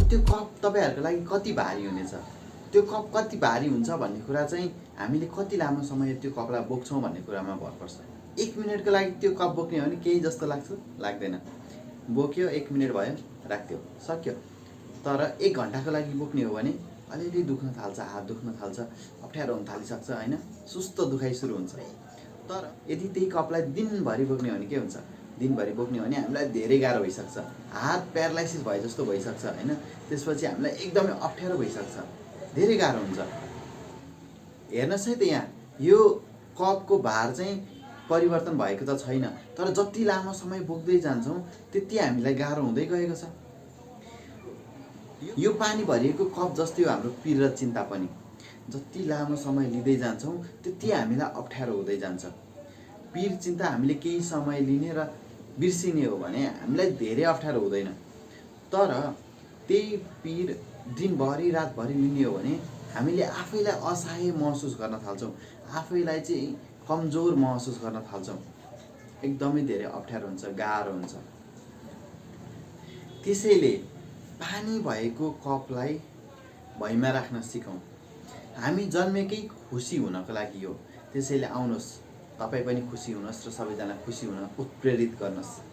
त्यो कप तपाईहरुको लागि कति भारी हुनेछ, त्यो कप कति भारी हुन्छ भन्ने कुरा चाहिँ हामीले कति लामो समय त्यो कपलाई बोक्छौं भन्ने कुरामा भर पर्छ। 1 मिनेटको लागि त्यो कप बोक्ने हो भने केही जस्तो लाग्छ, लाग्दैन। बोक्यो 1 मिनेट भयो, राख्यो, सक्यो। तर 1 घण्टाको लागि बोक्ने हो भने अलिअलि दुख्न थाल्छ, हात दुख्न थाल्छ, अप्ठ्यारो हुन थालिसक्छ हैन, सुस्त दुखाइ सुरु हुन्छ। तर यदि त्यही कपलाई दिनभरि बोक्ने हो भने के हुन्छ, दिनभरि बोक्ने हो भने हामीलाई धेरै गाह्रो भइसक्छ, हात प्यारालाइसिस भए जस्तो भइसक्छ हैन। त्यसपछि हामीलाई एकदमै अप्ठ्यारो भइसक्छ, धेरै गाह्रो हुन्छ। हेर्नुस् है त यहाँ यो कपको भार चाहिँ परिवर्तन भएको त छैन, तर जति लामो समय बोक्दै जान्छौं त्यति हामीलाई गाह्रो हुँदै गएको छ। यो पानी भरिएको कप जस्तै हो हाम्रो पीर र चिन्ता पनि। जति लामो समय लिँदै जान्छौं त्यति हामीलाई अप्ठ्यारो हुँदै जान्छ। पीर चिन्ता हामीले केही समय लिने र बिर्सिने हो भने हामीलाई धेरै अप्ठ्यारो हुँदैन। तर त्यही पीर दिनभरि रातभरि लिने हो भने हामीले आफैलाई असहाय महसुस गर्न थाल्छौं, आफैलाई चाहिँ कमजोर महसुस गर्न थाल्छौं। एकदमै धेरै अप्ठ्यारो हुन्छ, गाह्रो हुन्छ। त्यसैले पानी भएको कपलाई भैमा राख्न सिकौं। हामी जन्मेकै खुसी हुनको लागि हो। त्यसैले आउनुहोस् तपाई पनि खुसी हुनुहोस् र सबैजना खुसी हुन उत्प्रेरित गर्नुहोस्।